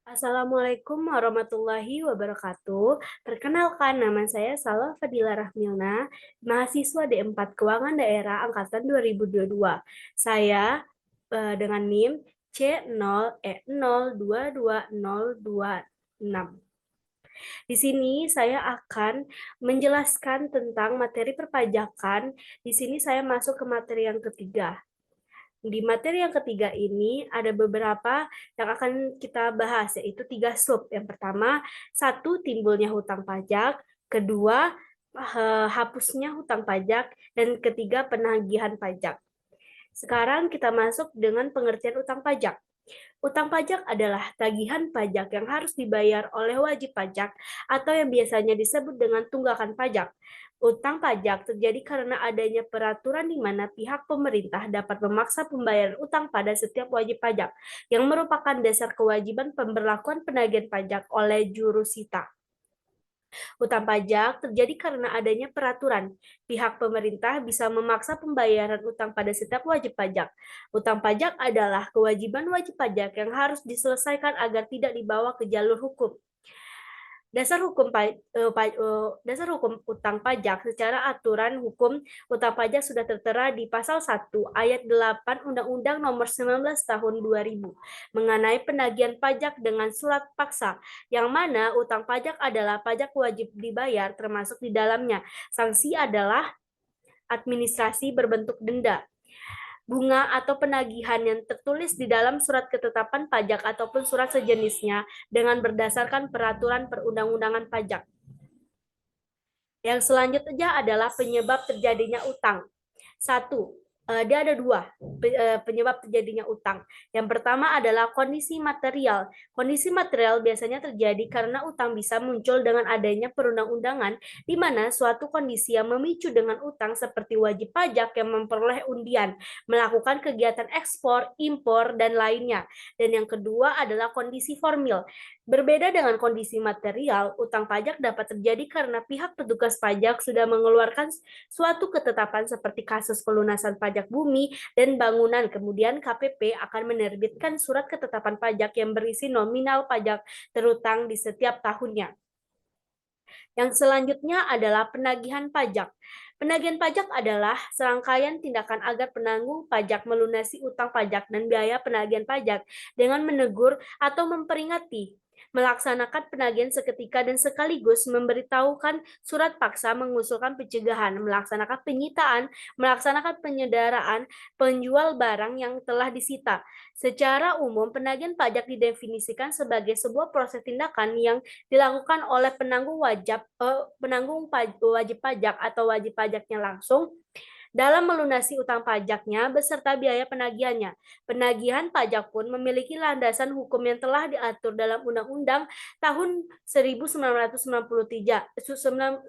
Assalamualaikum warahmatullahi wabarakatuh. Perkenalkan, nama saya Salwa Fadila Rahmilna, mahasiswa D4 Keuangan Daerah Angkatan 2022. Saya dengan NIM C0E022026. Di sini saya akan menjelaskan tentang materi perpajakan. Di sini saya masuk ke materi yang ketiga. Di materi yang ketiga ini ada beberapa yang akan kita bahas, yaitu tiga sub. Yang pertama, satu, timbulnya hutang pajak. Kedua, hapusnya hutang pajak. Dan ketiga, penagihan pajak. Sekarang kita masuk dengan pengertian utang pajak. Utang pajak adalah tagihan pajak yang harus dibayar oleh wajib pajak atau yang biasanya disebut dengan tunggakan pajak. Utang pajak terjadi karena adanya peraturan di mana pihak pemerintah dapat memaksa pembayaran utang pada setiap wajib pajak, yang merupakan dasar kewajiban pemberlakuan penagihan pajak oleh jurusita. Utang pajak terjadi karena adanya peraturan. Pihak pemerintah bisa memaksa pembayaran utang pada setiap wajib pajak. Utang pajak adalah kewajiban wajib pajak yang harus diselesaikan agar tidak dibawa ke jalur hukum. Dasar hukum utang pajak secara aturan hukum utang pajak sudah tertera di pasal 1 ayat 8 Undang-Undang Nomor 19 Tahun 2000 mengenai penagihan pajak dengan surat paksa, yang mana utang pajak adalah pajak wajib dibayar, termasuk di dalamnya sanksi adalah administrasi berbentuk denda, bunga atau penagihan yang tertulis di dalam surat ketetapan pajak ataupun surat sejenisnya dengan berdasarkan peraturan perundang-undangan pajak. Yang selanjutnya adalah penyebab terjadinya utang. Satu, dia ada dua penyebab terjadinya utang. Yang pertama adalah kondisi material. Kondisi material biasanya terjadi karena utang bisa muncul dengan adanya perundang-undangan, di mana suatu kondisi yang memicu dengan utang seperti wajib pajak yang memperoleh undian, melakukan kegiatan ekspor, impor, dan lainnya. Dan yang kedua adalah kondisi formil. Berbeda dengan kondisi material, utang pajak dapat terjadi karena pihak petugas pajak sudah mengeluarkan suatu ketetapan seperti kasus pelunasan pajak bumi dan bangunan. Kemudian KPP akan menerbitkan surat ketetapan pajak yang berisi nominal pajak terutang di setiap tahunnya. Yang selanjutnya adalah penagihan pajak. Penagihan pajak adalah serangkaian tindakan agar penanggung pajak melunasi utang pajak dan biaya penagihan pajak dengan menegur atau memperingati, melaksanakan penagihan seketika dan sekaligus memberitahukan surat paksa, mengusulkan pencegahan, melaksanakan penyitaan, melaksanakan penyedaraan, penjual barang yang telah disita. Secara umum, penagihan pajak didefinisikan sebagai sebuah proses tindakan yang dilakukan oleh penanggung wajib pajak atau wajib pajaknya langsung dalam melunasi utang pajaknya beserta biaya penagihannya. Penagihan pajak pun memiliki landasan hukum yang telah diatur dalam Undang-Undang tahun 1997,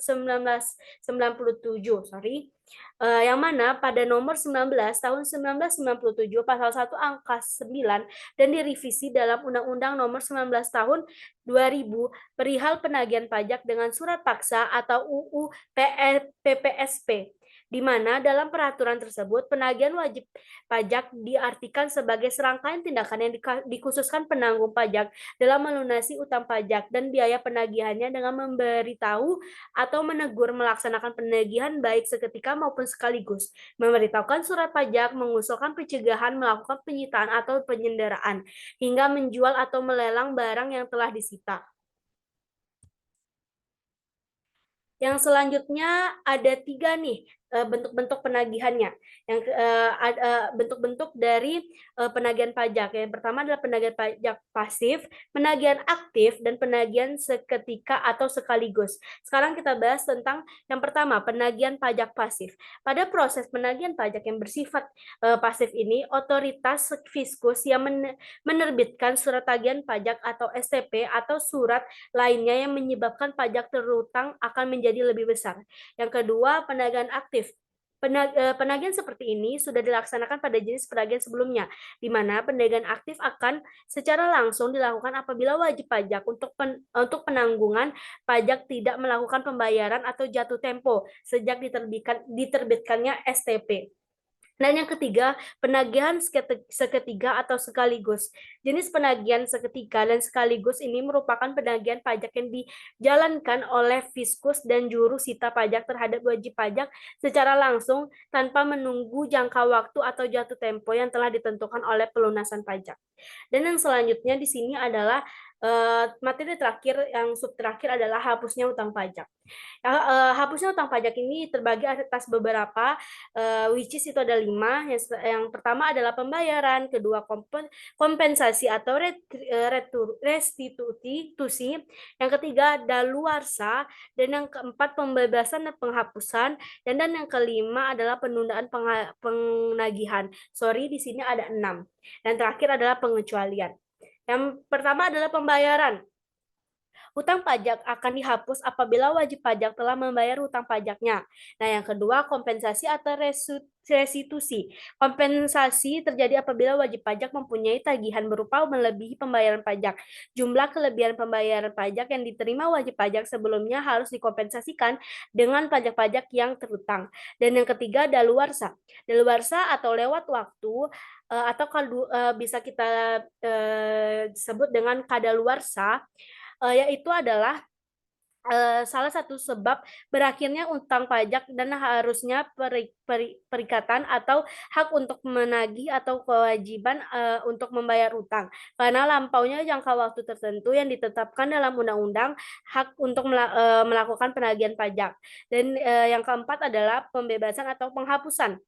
yang mana pada nomor 19 tahun 1997 pasal 1 angka 9 dan direvisi dalam Undang-Undang nomor 19 tahun 2000 perihal penagihan pajak dengan surat paksa atau UU PPSP, di mana dalam peraturan tersebut penagihan wajib pajak diartikan sebagai serangkaian tindakan yang dikhususkan penanggung pajak dalam melunasi utang pajak dan biaya penagihannya dengan memberitahu atau menegur, melaksanakan penagihan baik seketika maupun sekaligus, memberitahukan surat pajak, mengusulkan pencegahan, melakukan penyitaan atau penyenderaan, hingga menjual atau melelang barang yang telah disita. Yang selanjutnya ada tiga nih bentuk-bentuk penagihannya. Bentuk-bentuk dari penagihan pajak. Yang pertama adalah penagihan pajak pasif, penagihan aktif, dan penagihan seketika atau sekaligus. Sekarang kita bahas tentang yang pertama, penagihan pajak pasif. Pada proses penagihan pajak yang bersifat pasif ini, otoritas fiskus yang menerbitkan surat tagihan pajak atau STP atau surat lainnya yang menyebabkan pajak terutang akan menjadi lebih besar. Yang kedua, penagihan aktif. Penagihan seperti ini sudah dilaksanakan pada jenis penagihan sebelumnya, di mana penagihan aktif akan secara langsung dilakukan apabila wajib pajak untuk penanggungan pajak tidak melakukan pembayaran atau jatuh tempo sejak diterbitkannya STP. Dan yang ketiga, penagihan seketika atau sekaligus. Jenis penagihan seketika dan sekaligus ini merupakan penagihan pajak yang dijalankan oleh fiskus dan juru sita pajak terhadap wajib pajak secara langsung tanpa menunggu jangka waktu atau jatuh tempo yang telah ditentukan oleh pelunasan pajak. Dan yang selanjutnya di sini adalah materi terakhir, yang sub terakhir adalah hapusnya utang pajak. Hapusnya utang pajak ini terbagi atas beberapa, which is itu ada 5. Yang pertama adalah pembayaran, kedua kompensasi atau restitusi, yang ketiga daluarsa, dan yang keempat pembebasan dan penghapusan, dan yang kelima adalah penundaan penagihan. Sorry, di sini ada 6. Dan terakhir adalah pengecualian. Yang pertama adalah pembayaran. Hutang pajak akan dihapus apabila wajib pajak telah membayar hutang pajaknya. Nah, yang kedua, kompensasi atau restitusi. Kompensasi terjadi apabila wajib pajak mempunyai tagihan berupa melebihi pembayaran pajak. Jumlah kelebihan pembayaran pajak yang diterima wajib pajak sebelumnya harus dikompensasikan dengan pajak-pajak yang terhutang. Dan yang ketiga, daluarsa. Daluarsa atau lewat waktu, atau kalau bisa kita sebut dengan kadaluarsa, yaitu adalah salah satu sebab berakhirnya utang pajak dan harusnya perikatan atau hak untuk menagih atau kewajiban untuk membayar utang karena lampaunya jangka waktu tertentu yang ditetapkan dalam undang-undang hak untuk melakukan penagihan pajak. Dan yang keempat adalah pembebasan atau penghapusan.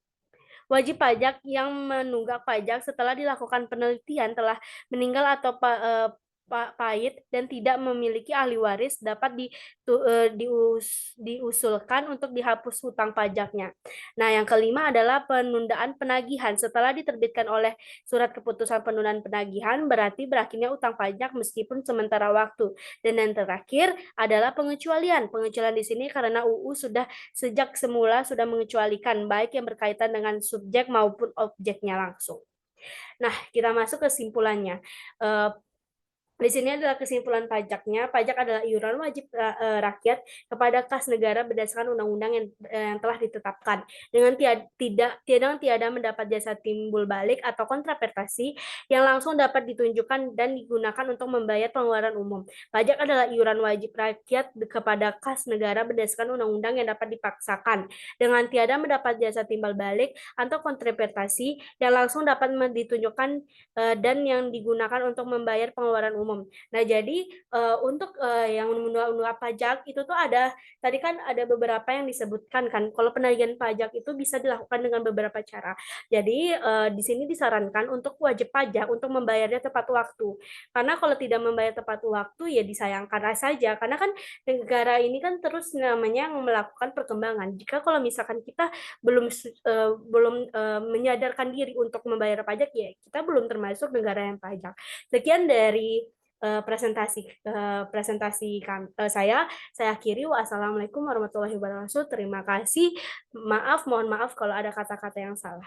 Wajib pajak yang menunggak pajak setelah dilakukan penelitian telah meninggal atau pahit dan tidak memiliki ahli waris dapat diusulkan untuk dihapus hutang pajaknya. Nah, yang kelima adalah penundaan penagihan. Setelah diterbitkan oleh surat keputusan penundaan penagihan, berarti berakhirnya utang pajak meskipun sementara waktu. Dan yang terakhir adalah pengecualian. Pengecualian di sini karena UU sudah sejak semula sudah mengecualikan baik yang berkaitan dengan subjek maupun objeknya langsung. Nah, kita masuk ke kesimpulannya. Di sini adalah kesimpulan pajaknya. Pajak adalah iuran wajib rakyat kepada kas negara berdasarkan undang-undang yang telah ditetapkan. Dengan tiada mendapat jasa timbul balik atau kontravertasi yang langsung dapat ditunjukkan dan digunakan untuk membayar pengeluaran umum. Pajak adalah iuran wajib rakyat kepada kas negara berdasarkan undang-undang yang dapat dipaksakan. Dengan tiada mendapat jasa timbal balik atau kontravertasi yang langsung dapat ditunjukkan dan yang digunakan untuk membayar pengeluaran umum. Nah, jadi untuk yang menunggak pajak itu tuh ada, tadi kan ada beberapa yang disebutkan kan. Kalau penagihan pajak itu bisa dilakukan dengan beberapa cara. Jadi di sini disarankan untuk wajib pajak untuk membayarnya tepat waktu. Karena kalau tidak membayar tepat waktu ya disayangkan saja. Karena kan negara ini kan terus namanya melakukan perkembangan. Jika kalau misalkan kita belum menyadarkan diri untuk membayar pajak ya kita belum termasuk negara yang pajak. Sekian dari presentasi saya akhiri. Wassalamualaikum warahmatullahi wabarakatuh. Terima kasih. Mohon maaf kalau ada kata-kata yang salah.